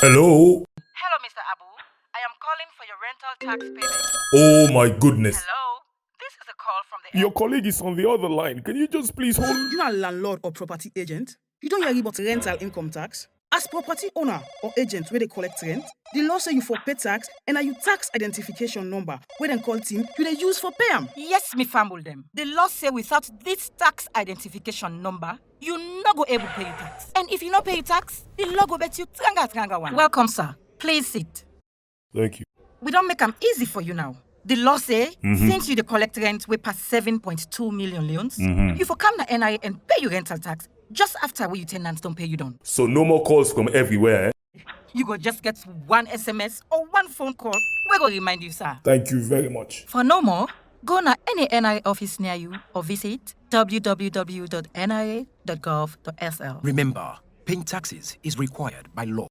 Hello? Hello, Mr. Abu. I am calling for your rental tax payment. Oh my goodness. Hello? This is a call from the... Your colleague is on the other line. Can you just please hold? You are a landlord or property agent? You don't hear about rental income tax? As property owner or agent where they collect rent, the law say you for pay tax and are you tax identification number where they call team you they use for pay am. Yes, me famble them. The law say without this tax identification number, you not go able to pay your tax. And if you not pay your tax, the law go bet you tranga one. Welcome, sir. Please sit. Thank you. We don't make them easy for you now. The law say, since you the collect rent we pass 7.2 million leons, you for come to NIA and pay your rental tax just after we you tenants don't pay you done. So no more calls from everywhere, eh? You go just get one SMS or one phone call. We go remind you, sir. Thank you very much. For no more, go to any NIA office near you or visit www.nia.gov.sl. Remember, paying taxes is required by law.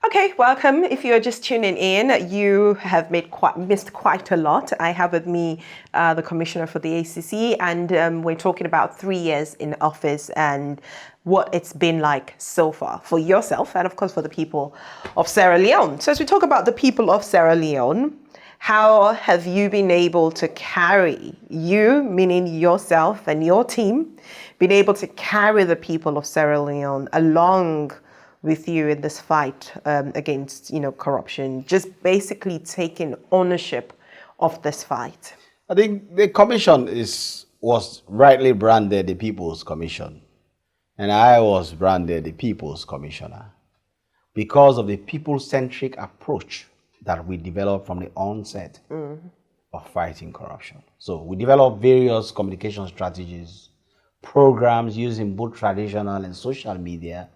Okay, welcome. If you're just tuning in, you have missed quite a lot. I have with me the Commissioner for the ACC, and we're talking about 3 years in office and what it's been like so far for yourself and, of course, for the people of Sierra Leone. So as we talk about the people of Sierra Leone, how have you been able to carry, you, meaning yourself and your team, been able to carry the people of Sierra Leone along with you in this fight against, corruption, just basically taking ownership of this fight? I think the commission was rightly branded the People's Commission, and I was branded the People's Commissioner because of the people-centric approach that we developed from the onset of fighting corruption. So we developed various communication strategies, programs using both traditional and social media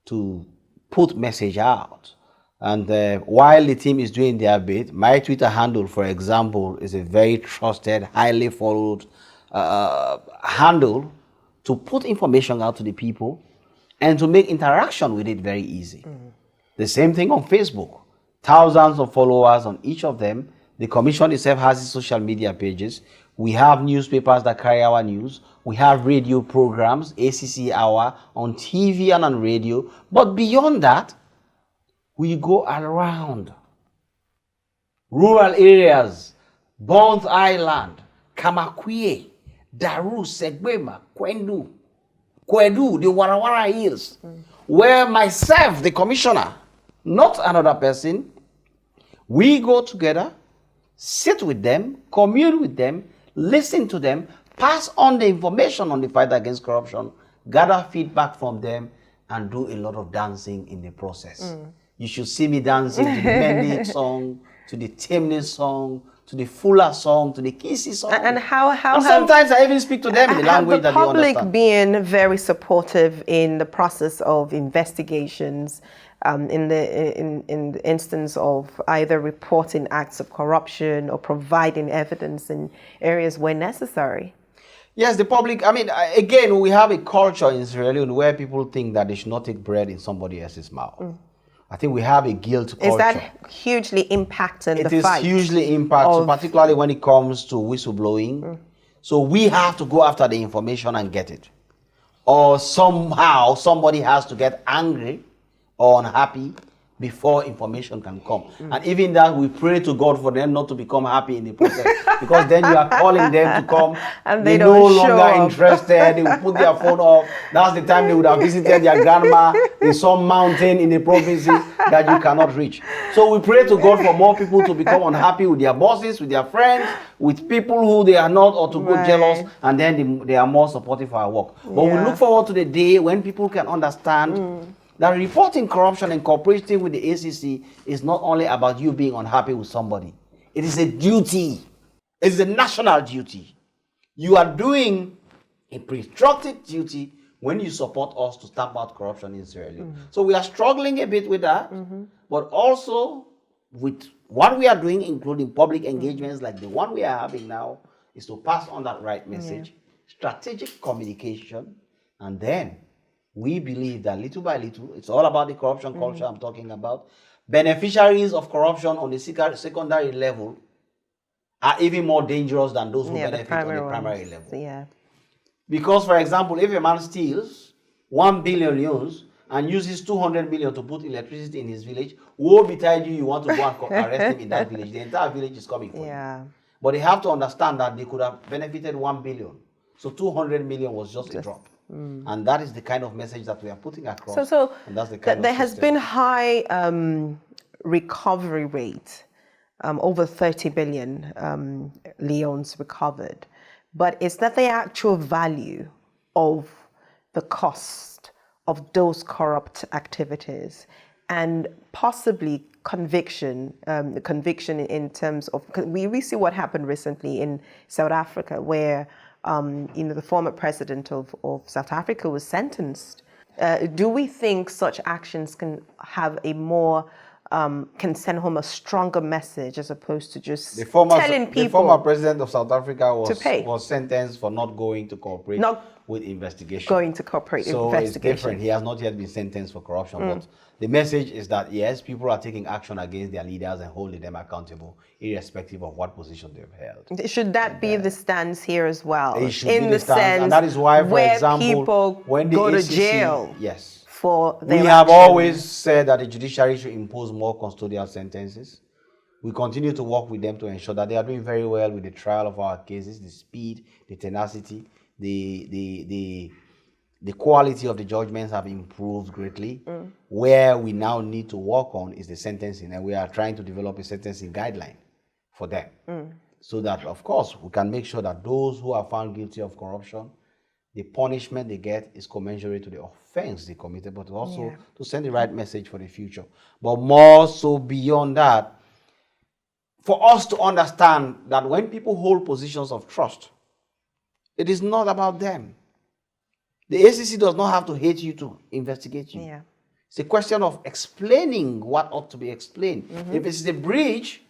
to put message out. And while the team is doing their bit, my Twitter handle, for example, is a very trusted, highly followed handle to put information out to the people and to make interaction with it very easy. The same thing on Facebook. Thousands of followers on each of them. The commission itself has its social media pages. We have newspapers that carry our news. We have radio programs, ACC Hour, on TV and on radio. But beyond that, we go around rural areas, Bond Island, Kamakwie, Daru, Segbema, Kwedu, the Warawara Hills, where myself, the commissioner, not another person, we go together, sit with them, commune with them, listen to them, pass on the information on the fight against corruption, gather feedback from them, and do a lot of dancing in the process. You should see me dancing to the Mendy song, to the Temne song, to the Fula song, to the Kisi song. And and sometimes I even speak to them in the language that they understand. The public being very supportive in the process of investigations, in the instance of either reporting acts of corruption or providing evidence in areas where necessary? Yes, the public, again, we have a culture in Sierra Leone where people think that they should not take bread in somebody else's mouth. I think we have a guilt culture. Is that hugely impacting the fight? It is hugely impacting, particularly when it comes to whistleblowing. So we have to go after the information and get it. Or somehow somebody has to get angry or unhappy before information can come. And even that, we pray to God for them not to become happy in the process, because then you are calling them to come and they're no longer interested. They will put their phone off. That's the time they would have visited their grandma in some mountain in the provinces that you cannot reach. So we pray to God for more people to become unhappy with their bosses, with their friends, with people who they are not, or to go jealous, and then they are more supportive for our work. But we look forward to the day when people can understand that reporting corruption and cooperating with the ACC is not only about you being unhappy with somebody. It is a duty. It is a national duty. You are doing a pre-instructed duty when you support us to stamp out corruption in Sierra Leone. So we are struggling a bit with that, but also with what we are doing, including public engagements like the one we are having now, is to pass on that right message, strategic communication, and then we believe that little by little, it's all about the corruption culture I'm talking about. Beneficiaries of corruption on the secondary level are even more dangerous than those who benefit on the primary level. Because, for example, if a man steals, 1 billion leones and uses 200 million to put electricity in his village, woe betide you, you want to go and arrest him in that village. The entire village is coming for you. But they have to understand that they could have benefited 1 billion. So 200 million was just a drop. And that is the kind of message that we are putting across. So and that's the kind there of has been high recovery rate, over 30 billion leones recovered. But is that the actual value of the cost of those corrupt activities, and possibly conviction in terms of, we see what happened recently in South Africa, where the former president of South Africa was sentenced. Do we think such actions can have a more can send home a stronger message as opposed to just telling people? The former president of South Africa was sentenced for not going to cooperate with investigation. Going to cooperate with investigation. So it's different. He has not yet been sentenced for corruption. But the message is that, yes, people are taking action against their leaders and holding them accountable, irrespective of what position they've held. Should that be the stance here as well? It should be the stance. And that is why, for example, when the go ACC, to jail. Yes. We have always said that the judiciary should impose more custodial sentences. We continue to work with them to ensure that they are doing very well with the trial of our cases, the speed, the tenacity, the quality of the judgments have improved greatly. Where we now need to work on is the sentencing, and we are trying to develop a sentencing guideline for them. So that, of course, we can make sure that those who are found guilty of corruption, the punishment they get is commensurate to the offense they committed, but also to send the right message for the future. But more so beyond that, for us to understand that when people hold positions of trust, it is not about them. The ACC does not have to hate you to investigate you. It's a question of explaining what ought to be explained. If it's a bridge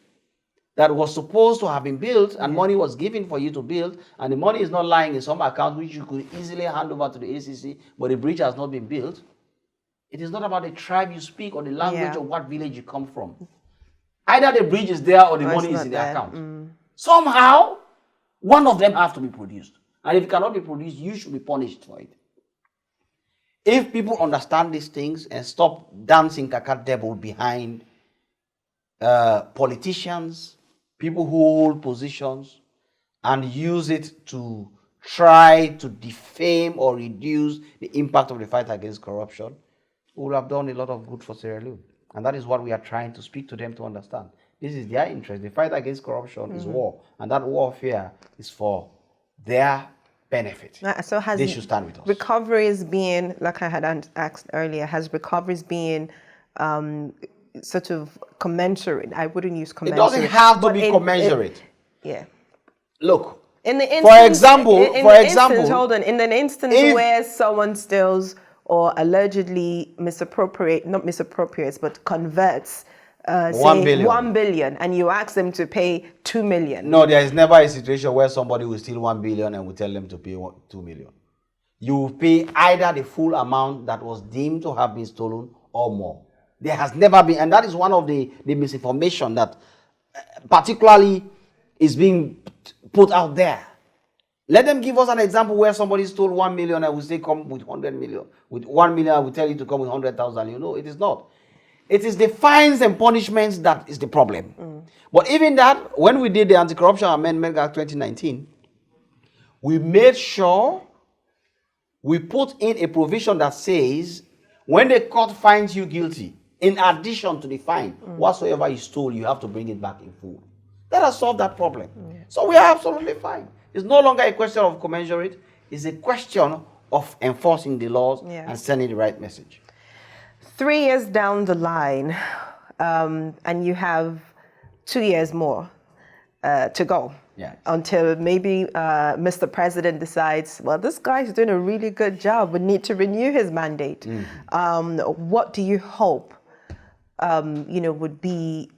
that was supposed to have been built and money was given for you to build, and the money is not lying in some account which you could easily hand over to the ACC, but the bridge has not been built, it is not about the tribe you speak or the language or what village you come from. Either the bridge is there or the money is in the account. Somehow, one of them has to be produced. And if it cannot be produced, you should be punished for it. If people understand these things and stop dancing cacat devil behind politicians, people who hold positions, and use it to try to defame or reduce the impact of the fight against corruption, we will have done a lot of good for Sierra Leone. And that is what we are trying to speak to them to understand. This is their interest. The fight against corruption is war. And that warfare is for their benefit. So they should stand with us. Recoveries being, like I had asked earlier, has recoveries being sort of commensurate? I wouldn't use commensurate. It doesn't have to be commensurate. Look, in the instance, for example, hold on. In an instance where someone steals or allegedly misappropriates, but converts, say 1 billion, and you ask them to pay 2 million. No, there is never a situation where somebody will steal 1 billion and we tell them to pay 2 million. You will pay either the full amount that was deemed to have been stolen or more. There has never been, and that is one of the misinformation that particularly is being put out there. Let them give us an example where somebody stole 1 million and we say come with 100 million. With 1 million, I will tell you to come with 100,000. You know, it is not. It is the fines and punishments that is the problem. But even that, when we did the Anti-Corruption Amendment Act 2019, we made sure we put in a provision that says when the court finds you guilty, in addition to the fine, whatsoever you stole, you have to bring it back in full. That has solved that problem. So we are absolutely fine. It's no longer a question of commensurate. It's a question of enforcing the laws and sending the right message. 3 years down the line, and you have 2 years more to go until maybe Mr. President decides, well, this guy's doing a really good job. We need to renew his mandate. What do you hope, would be,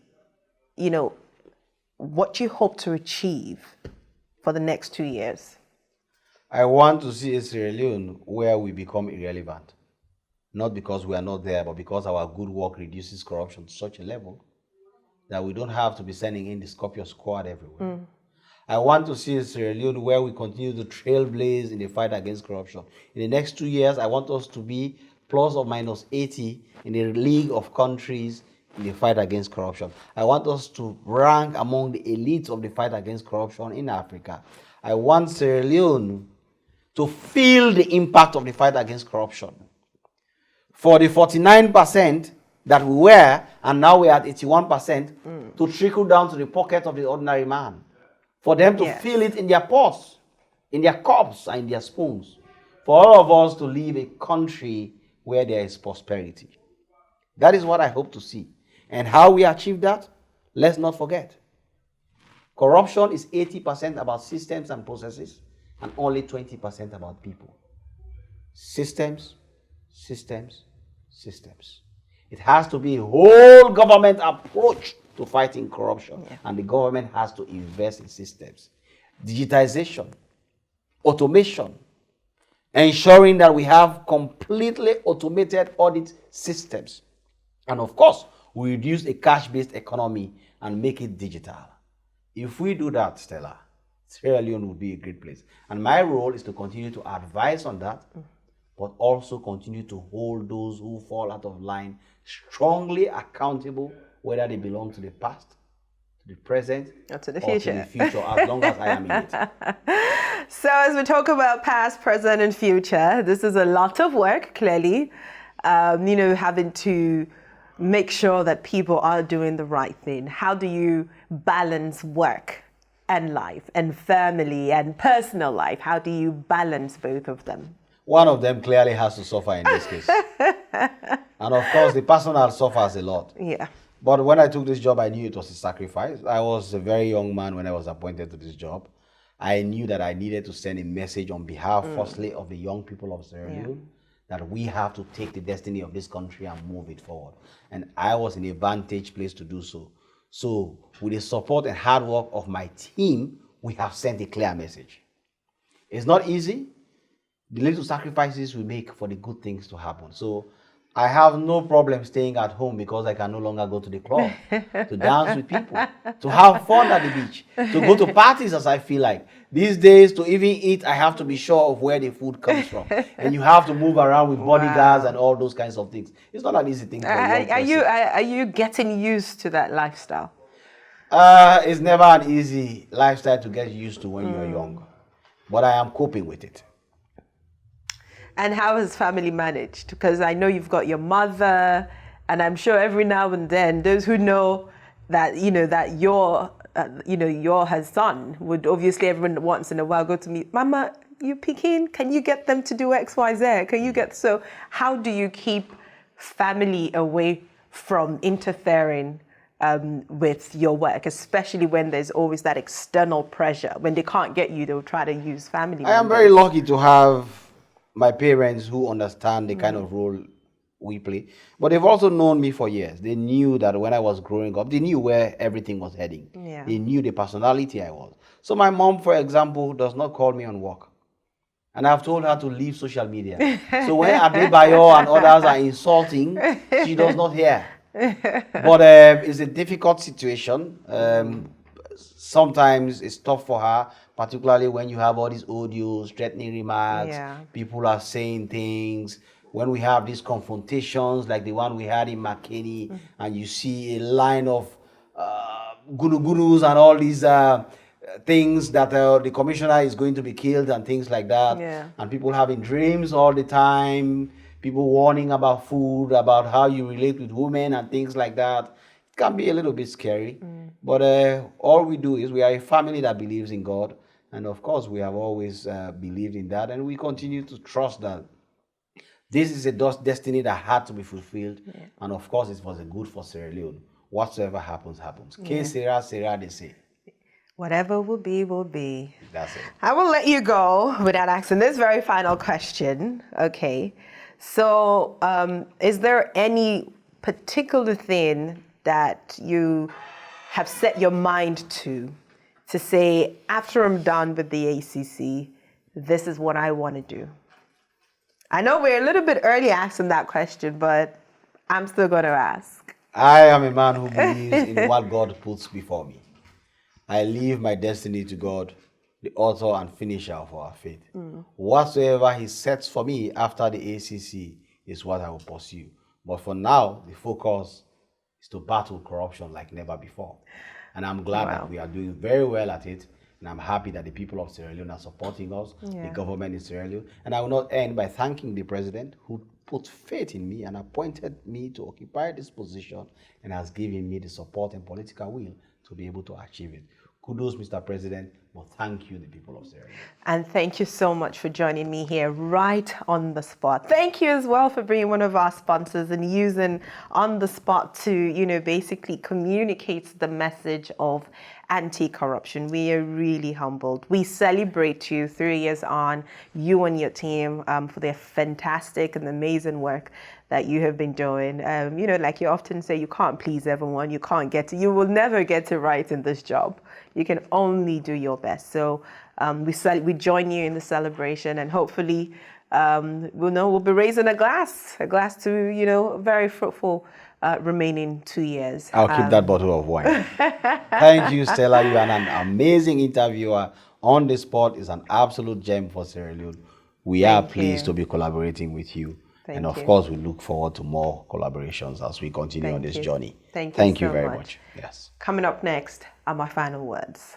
what you hope to achieve for the next 2 years? I want to see a Sierra Leone where we become irrelevant. Not because we are not there, but because our good work reduces corruption to such a level that we don't have to be sending in the Scorpio squad everywhere. I want to see a Sierra Leone where we continue to trailblaze in the fight against corruption. In the next 2 years, I want us to be plus or minus 80 in the league of countries in the fight against corruption. I want us to rank among the elites of the fight against corruption in Africa. I want Sierra Leone to feel the impact of the fight against corruption. For the 49% that we were, and now we're at 81%, to trickle down to the pocket of the ordinary man. For them to feel it in their purse, in their cups, and in their spoons. For all of us to live a country where there is prosperity. That is what I hope to see. And how we achieve that, let's not forget. Corruption is 80% about systems and processes, and only 20% about people. Systems, systems, systems. It has to be a whole government approach to fighting corruption, and the government has to invest in systems. Digitization, automation, ensuring that we have completely automated audit systems. And of course, we reduce a cash-based economy and make it digital. If we do that, Stella, Sierra Leone will be a great place. And my role is to continue to advise on that, but also continue to hold those who fall out of line strongly accountable, whether they belong to the past, to the present, or to the future, as long as I am in it. So as we talk about past, present, and future, this is a lot of work, clearly. Having to make sure that people are doing the right thing. How do you balance work and life and family and personal life? How do you balance both of them? One of them clearly has to suffer in this case. And of course, the personal suffers a lot. Yeah. But when I took this job, I knew it was a sacrifice. I was a very young man when I was appointed to this job. I knew that I needed to send a message on behalf, firstly, of the young people of Sierra Leone, that we have to take the destiny of this country and move it forward. And I was in a vantage place to do so. So with the support and hard work of my team, we have sent a clear message. It's not easy. The little sacrifices we make for the good things to happen. So I have no problem staying at home because I can no longer go to the club, to dance with people, to have fun at the beach, to go to parties as I feel like. These days, to even eat, I have to be sure of where the food comes from. And you have to move around with bodyguards and all those kinds of things. It's not an easy thing for a young person. Are you getting used to that lifestyle? It's never an easy lifestyle to get used to when you're young. But I am coping with it. And how has family managed? Because I know you've got your mother, and I'm sure every now and then, those who know that, that you're her son would obviously every once in a while go to me, Mama, you Peking, can you get them to do X, Y, Z? So how do you keep family away from interfering with your work, especially when there's always that external pressure? When they can't get you, they'll try to use family. I am very lucky to have my parents who understand the kind of role we play. But they've also known me for years. They knew that when I was growing up, they knew where everything was heading. Yeah. They knew the personality I was. So my mom, for example, does not call me on work. And I've told her to leave social media. So when Adebayo and others are insulting, she does not hear. But it's a difficult situation. Sometimes it's tough for her, particularly when you have all these audios, threatening remarks, people are saying things. When we have these confrontations like the one we had in McKinney, and you see a line of gurus and all these things that the commissioner is going to be killed and things like that, and people having dreams all the time, people warning about food, about how you relate with women and things like that. It can be a little bit scary, but all we do is we are a family that believes in God, and of course we have always believed in that, and we continue to trust that this is a destiny that had to be fulfilled, and of course it was a good for Sierra Leone. Whatsoever happens, happens. Que sera, sera, they say. Whatever will be, will be. That's it. I will let you go without asking this very final question. Okay. So, is there any particular thing that you have set your mind to say, after I'm done with the ACC, this is what I want to do? I know we're a little bit early asking that question, but I'm still going to ask. I am a man who believes in what God puts before me. I leave my destiny to God, the author and finisher of our faith. Whatsoever he sets for me after the ACC is what I will pursue. But for now, the focus is to battle corruption like never before. And I'm glad that we are doing very well at it. And I'm happy that the people of Sierra Leone are supporting us, the government in Sierra Leone. And I will not end by thanking the president who put faith in me and appointed me to occupy this position and has given me the support and political will to be able to achieve it. Kudos, Mr. President, but thank you, the people of Sierra Leone. And thank you so much for joining me here right on the spot. Thank you as well for being one of our sponsors and using On the Spot to, you know, basically communicate the message of anti-corruption. We are really humbled. We celebrate you 3 years on, you and your team, for their fantastic and amazing work that you have been doing. You know, like you often say, you can't please everyone. You will never get it right in this job. You can only do your best. So we join you in the celebration, and hopefully we'll be raising a glass to, you know, a very fruitful remaining 2 years. I'll keep that bottle of wine. Thank you, Stella. You are an amazing interviewer. On the Spot is an absolute gem for Sierra Leone. We are pleased to be collaborating with you. And of course, we look forward to more collaborations as we continue on this journey. Thank you very much. Yes. Coming up next are my final words.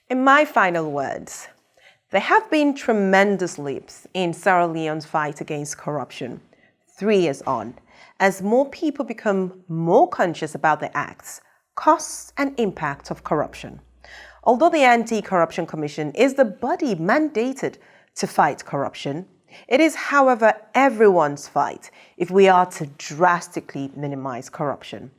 In my final words, there have been tremendous leaps in Sierra Leone's fight against corruption 3 years on, as more people become more conscious about the acts, costs, and impact of corruption. Although the Anti-Corruption Commission is the body mandated to fight corruption, it is, however, everyone's fight if we are to drastically minimize corruption.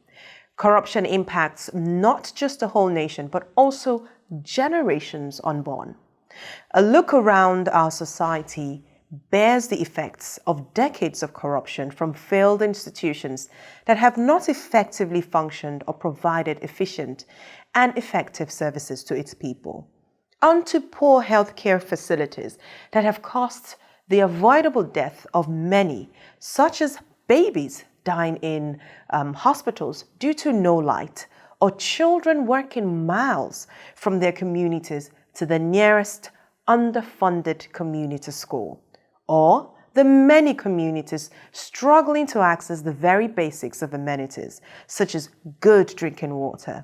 Corruption impacts not just the whole nation, but also generations unborn. A look around our society bears the effects of decades of corruption from failed institutions that have not effectively functioned or provided efficient and effective services to its people, onto poor healthcare facilities that have caused the avoidable death of many, such as babies dying in hospitals due to no light, or children working miles from their communities to the nearest underfunded community school, or the many communities struggling to access the very basics of amenities, such as good drinking water.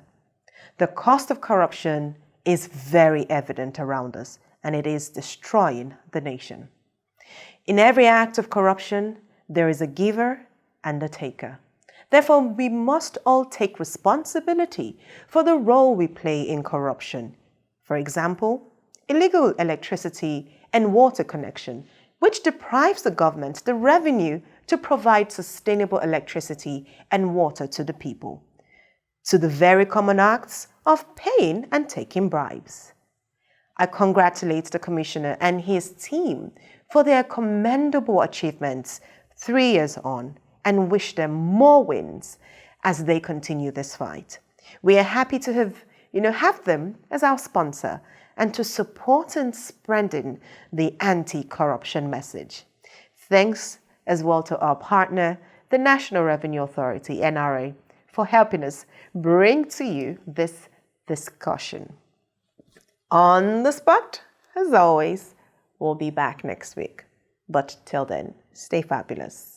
The cost of corruption is very evident around us, and it is destroying the nation. In every act of corruption, there is a giver and a taker. Therefore, we must all take responsibility for the role we play in corruption. For example, illegal electricity and water connection, which deprives the government the revenue to provide sustainable electricity and water to the people, to the very common acts of paying and taking bribes. I congratulate the Commissioner and his team for their commendable achievements 3 years on, and wish them more wins as they continue this fight. We are happy to have them as our sponsor and to support in spreading the anti-corruption message. Thanks as well to our partner, the National Revenue Authority, NRA, for helping us bring to you this discussion. On the Spot, as always, we'll be back next week. But till then, stay fabulous.